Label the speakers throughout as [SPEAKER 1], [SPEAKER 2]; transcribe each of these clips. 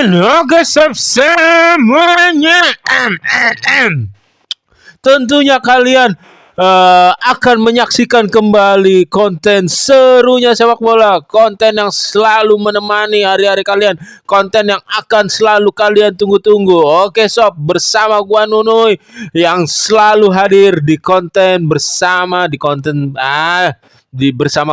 [SPEAKER 1] Oke semuanya. Tentunya kalian akan menyaksikan kembali konten serunya sepak bola, konten yang selalu menemani hari-hari kalian, konten yang akan selalu kalian tunggu-tunggu. Oke sob, bersama gua Nunuy yang selalu hadir di konten bersama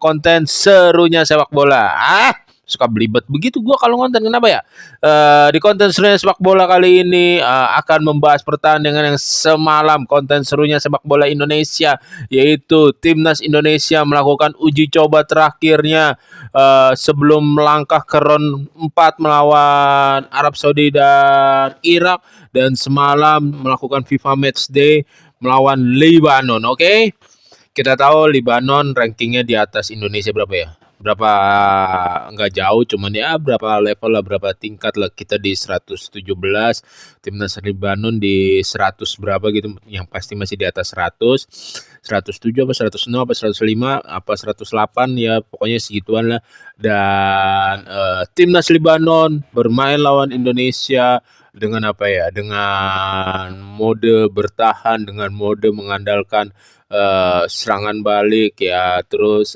[SPEAKER 1] konten serunya sepak bola. Suka belibet begitu gua kalau konten, kenapa ya? Di konten serunya sepak bola kali ini akan membahas pertandingan yang semalam, konten serunya sepak bola Indonesia, yaitu Timnas Indonesia melakukan uji coba terakhirnya sebelum melangkah ke round 4 melawan Arab Saudi dan Irak, dan semalam melakukan FIFA Matchday melawan Lebanon. Oke. Kita tahu Lebanon rankingnya di atas Indonesia berapa ya? Nggak jauh, cuman ya berapa level lah, berapa tingkat lah. Kita di 117, Timnas Lebanon di 100 berapa gitu, yang pasti masih di atas 100, 107 apa 106 apa 105 apa 108 ya, pokoknya segituan lah. Dan Timnas Lebanon bermain lawan Indonesia dengan apa ya? Dengan mode bertahan, dengan mode mengandalkan serangan balik ya, terus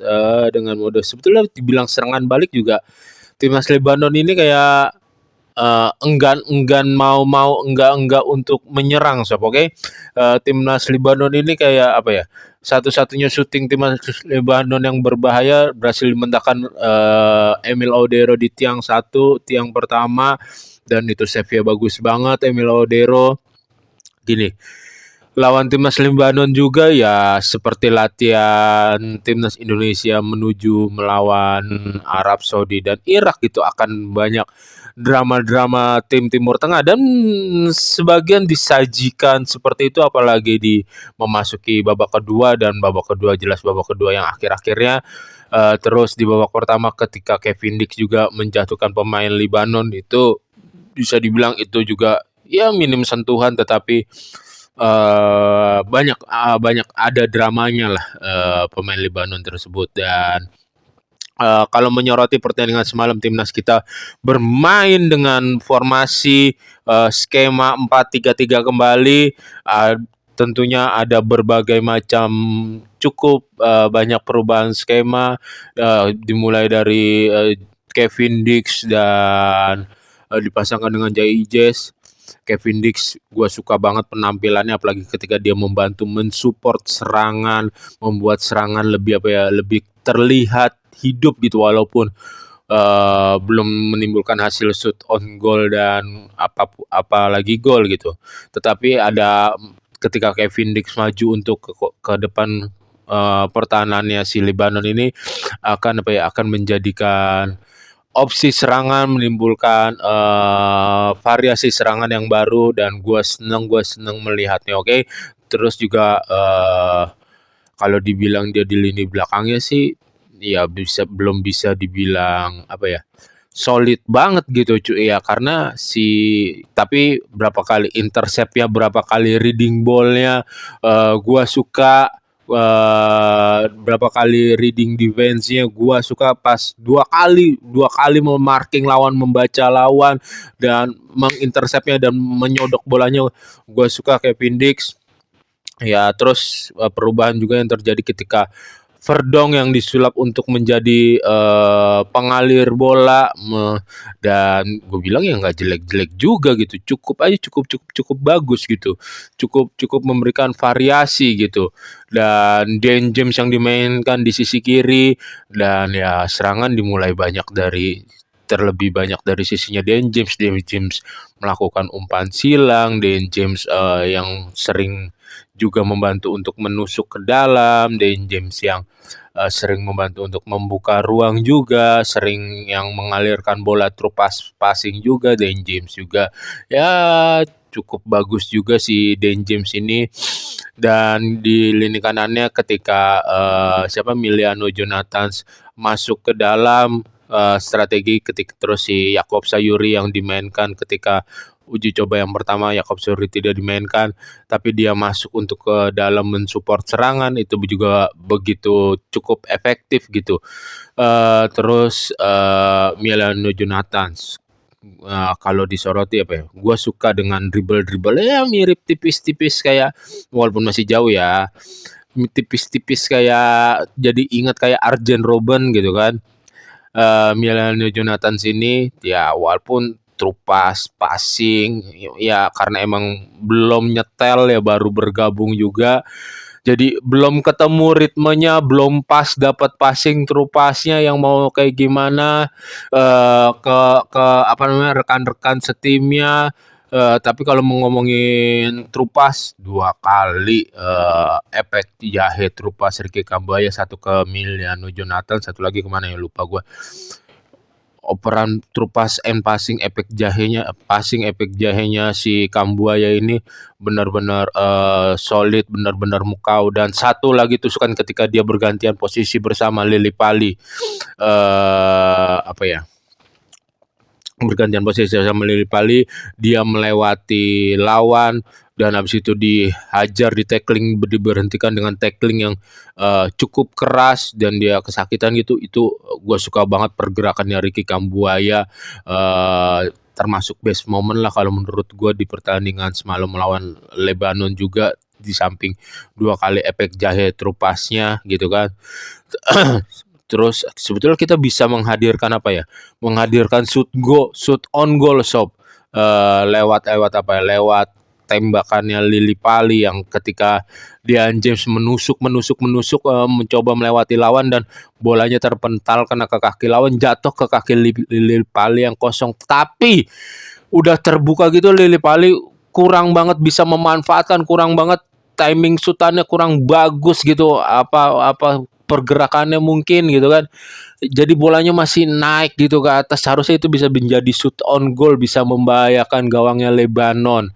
[SPEAKER 1] dengan mode sebetulnya dibilang serangan balik juga Timnas Lebanon ini kayak enggak untuk menyerang sob. Oke. Timnas Lebanon ini kayak apa ya, satu-satunya syuting Timnas Lebanon yang berbahaya berhasil dimentahkan Emil Audero di tiang pertama, dan itu save-nya bagus banget Emil Audero. Gini, lawan Timnas Lebanon juga ya seperti latihan Timnas Indonesia menuju melawan Arab Saudi dan Irak, gitu akan banyak drama-drama tim Timur Tengah, dan sebagian disajikan seperti itu apalagi di memasuki babak kedua, dan babak kedua jelas babak kedua yang akhir-akhirnya terus di babak pertama ketika Kevin Dix juga menjatuhkan pemain Lebanon, itu bisa dibilang itu juga ya minim sentuhan, tetapi banyak ada dramanya lah pemain Lebanon tersebut. Dan kalau menyoroti pertandingan semalam, timnas kita bermain dengan formasi skema 4-3-3 kembali. Tentunya ada berbagai macam, cukup banyak perubahan skema, dimulai dari Kevin Dix dan dipasangkan dengan Jai Ijes. Kevin Dix gue suka banget penampilannya, apalagi ketika dia membantu mensupport serangan, membuat serangan lebih lebih terlihat hidup gitu, walaupun belum menimbulkan hasil shoot on goal dan apalagi gol gitu. Tetapi ada ketika Kevin Dix maju untuk ke depan, pertahanannya si Lebanon ini akan menjadikan opsi serangan, menimbulkan variasi serangan yang baru, dan gue seneng melihatnya. Oke. Terus juga kalau dibilang dia di lini belakangnya sih ya belum bisa dibilang apa ya, solid banget gitu cuy ya, karena tapi berapa kali interceptnya, berapa kali reading ballnya gue suka. Berapa kali reading defense-nya gua suka, pas dua kali memarking lawan, membaca lawan dan menginterceptnya dan menyodok bolanya, gua suka Kevin Dix ya. Terus perubahan juga yang terjadi ketika Verdong yang disulap untuk menjadi pengalir bola, dan gue bilang ya nggak jelek-jelek juga gitu, cukup bagus gitu, cukup memberikan variasi gitu. Dan Dan James yang dimainkan di sisi kiri, dan ya serangan terlebih banyak dari sisinya Dan James melakukan umpan silang, Dan James yang sering juga membantu untuk menusuk ke dalam, Dan James yang sering membantu untuk membuka ruang juga, sering yang mengalirkan bola through passing juga. Dan James juga ya cukup bagus juga si Dan James ini. Dan di lini kanannya ketika Miliano Jonathans masuk ke dalam, strategi ketika terus si Yakob Sayuri yang dimainkan ketika uji coba yang pertama. Yakob Sayuri tidak dimainkan, tapi dia masuk untuk ke dalam mensupport serangan, itu juga begitu cukup efektif gitu. Terus Miliano Jonathans kalau disoroti apa ya, gua suka dengan dribble-dribble ya mirip tipis-tipis kayak walaupun masih jauh ya, tipis-tipis kayak jadi ingat kayak Arjen Robben gitu kan. Emiliano Jonathan sini ya walaupun trupas, passing, ya karena emang belum nyetel ya baru bergabung juga. Jadi belum ketemu ritmenya, belum pas dapat passing true pass-nya yang mau kayak gimana ke apa namanya rekan-rekan setimnya. Tapi kalau mau ngomongin true pass 2 kali efek Jahe true pass Ricky Kambaya, satu ke Emiliano Jonathan, satu lagi kemana ya lupa gue. Operan trupas and passing efek jahenya si Kambuaya ini benar-benar solid, benar-benar mukau. Dan satu lagi tusukan ketika dia bergantian posisi bersama Lili Pali, apa ya, bergantian posisi sama Lili Pali, dia melewati lawan dan habis itu dihajar, di tackling, diberhentikan dengan tackling yang cukup keras dan dia kesakitan gitu. Itu gue suka banget pergerakannya Ricky Kambuaya, termasuk best moment lah kalau menurut gue di pertandingan semalam melawan Lebanon juga, di samping 2 kali efek Jahe trupasnya gitu kan. Terus sebetulnya kita bisa menghadirkan apa ya? Menghadirkan shoot on goal sob. Lewat apa ya? Lewat tembakannya Lili Pali yang ketika Dean James menusuk mencoba melewati lawan dan bolanya terpental kena ke kaki lawan, jatuh ke kaki Lili Pali yang kosong. Tapi udah terbuka gitu Lili Pali kurang banget bisa memanfaatkan, kurang banget timing shootannya kurang bagus gitu, apa pergerakannya mungkin gitu kan. Jadi bolanya masih naik gitu ke atas, harusnya itu bisa menjadi shoot on goal, bisa membahayakan gawangnya Lebanon.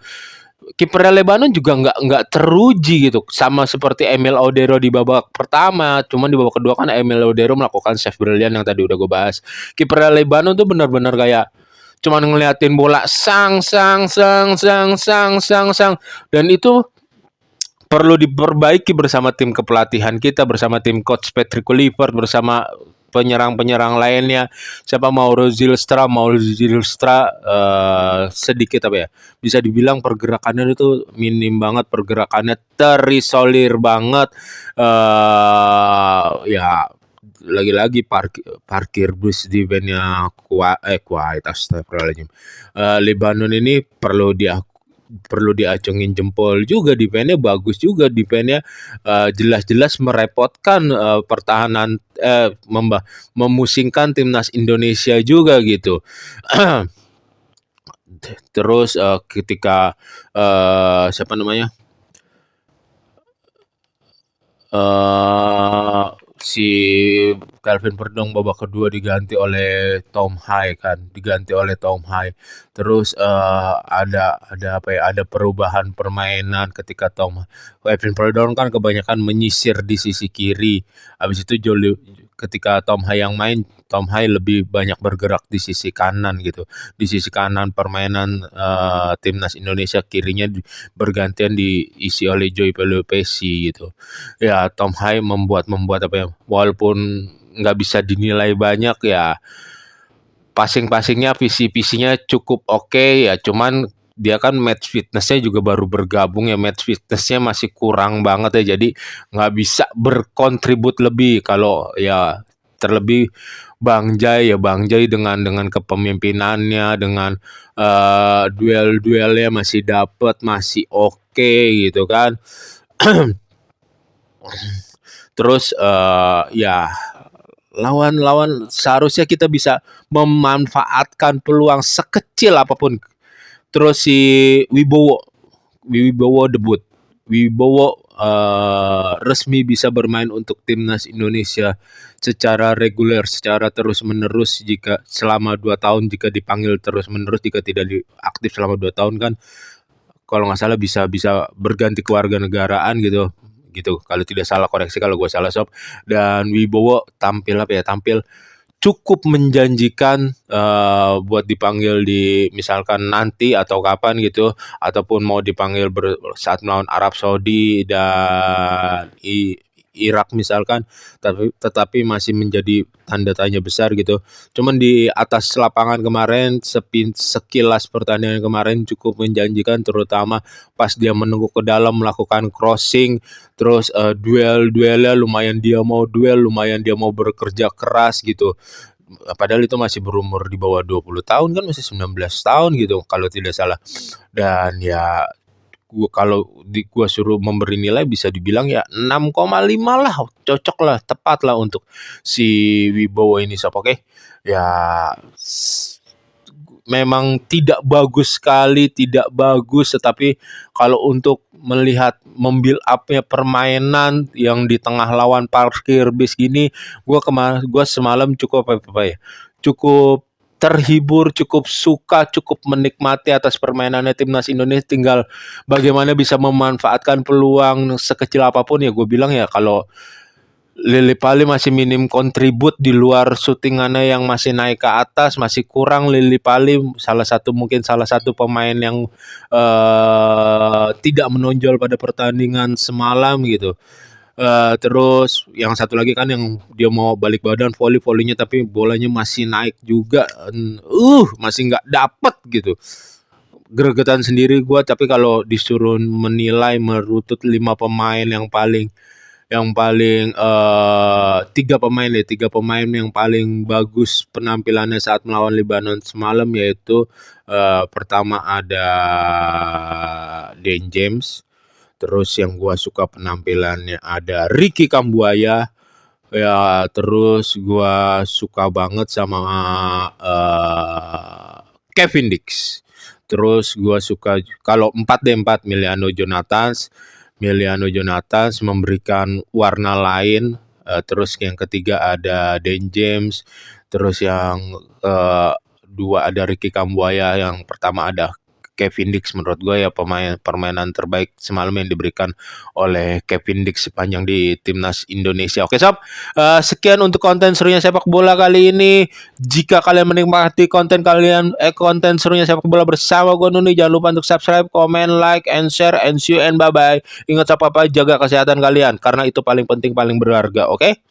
[SPEAKER 1] Kipernya Lebanon juga nggak teruji gitu, sama seperti Emil Odero di babak pertama. Cuman di babak kedua kan Emil Odero melakukan save brilian yang tadi udah gue bahas. Kipernya Lebanon tuh benar-benar kayak cuman ngeliatin bola sang dan itu perlu diperbaiki bersama tim kepelatihan kita, bersama tim coach Patrick Kluivert, bersama penyerang-penyerang lainnya. Siapa Mauro Zylstra sedikit apa ya? Bisa dibilang pergerakannya itu minim banget, pergerakannya terisolir banget. Ya lagi-lagi parkir bus di bandnya Kuwait, astagfirullahaladzim. Lebanon ini perlu diacungin jempol juga, defense-nya bagus juga, defense-nya jelas-jelas merepotkan pertahanan, memusingkan timnas Indonesia juga gitu. Terus ketika siapa namanya si Calvin Perdong babak kedua diganti oleh Tom Hai. Terus ada apa ya? Ada perubahan permainan ketika Calvin Perdong kan kebanyakan menyisir di sisi kiri. Habis itu ketika Tom Hai yang main, Tom Hai lebih banyak bergerak di sisi kanan gitu. Di sisi kanan permainan timnas Indonesia, kirinya bergantian diisi oleh Joy Pelopesi gitu. Ya Tom Hai membuat apa ya, walaupun nggak bisa dinilai banyak ya, passingnya visi-visinya cukup oke ya, cuman dia kan match fitnessnya juga baru bergabung ya, match fitnessnya masih kurang banget ya, jadi nggak bisa berkontribut lebih. Kalau ya terlebih Bang Jai dengan kepemimpinannya, dengan duel-duelnya masih dapet, masih oke gitu kan. Terus ya lawan seharusnya kita bisa memanfaatkan peluang sekecil apapun. Terus si Wibowo debut. Wibowo resmi bisa bermain untuk timnas Indonesia secara reguler, secara terus-menerus, jika selama 2 tahun, jika dipanggil terus-menerus, jika tidak aktif selama 2 tahun kan kalau nggak salah bisa berganti kewarganegaraan gitu kalau tidak salah, koreksi kalau gue salah sob. Dan Wibowo tampil cukup menjanjikan buat dipanggil di misalkan nanti atau kapan gitu, ataupun mau dipanggil saat melawan Arab Saudi dan Irak misalkan, tetapi masih menjadi tanda tanya besar gitu. Cuman di atas lapangan kemarin sekilas pertandingan kemarin cukup menjanjikan, terutama pas dia menunggu ke dalam melakukan crossing, terus duel-duelnya lumayan dia mau bekerja keras gitu. Padahal itu masih berumur di bawah 20 tahun kan, masih 19 tahun gitu kalau tidak salah. Dan ya gua suruh memberi nilai bisa dibilang ya 6,5 lah, cocok lah, tepat lah untuk si Wibowo ini Sob, oke. Ya memang tidak bagus sekali, tidak bagus, tetapi kalau untuk melihat membuild up-nya permainan yang di tengah lawan parkir bis gini, gua semalam cukup apa ya? Cukup terhibur, cukup suka, cukup menikmati atas permainannya timnas Indonesia. Tinggal bagaimana bisa memanfaatkan peluang sekecil apapun ya. Gue bilang ya kalau Lily Pali masih minim kontribut di luar syutingannya yang masih naik ke atas, masih kurang. Lily Pali mungkin salah satu pemain yang tidak menonjol pada pertandingan semalam gitu. Terus yang satu lagi kan yang dia mau balik badan volleynya tapi bolanya masih naik juga, masih nggak dapet gitu. Gregetan sendiri gue, tapi kalau disuruh menilai merutut 5 pemain tiga pemain yang paling bagus penampilannya saat melawan Lebanon semalam, yaitu pertama ada Dan James, terus yang gua suka penampilannya ada Ricky Kambuaya, ya terus gua suka banget sama Kevin Dix. Terus gua suka kalau 4 Miliano Jonathans memberikan warna lain. Terus yang ketiga ada Dan James. Terus yang dua ada Ricky Kambuaya. Yang pertama ada Kevin Dix. Menurut gue ya permainan terbaik semalam yang diberikan oleh Kevin Dix sepanjang di timnas Indonesia. Oke Sob, sekian untuk konten serunya sepak bola kali ini. Jika kalian menikmati konten serunya sepak bola bersama gue Nuni, jangan lupa untuk subscribe, comment, like, and share, and see you and bye bye. Ingat apa-apa, jaga kesehatan kalian karena itu paling penting, paling berharga, oke?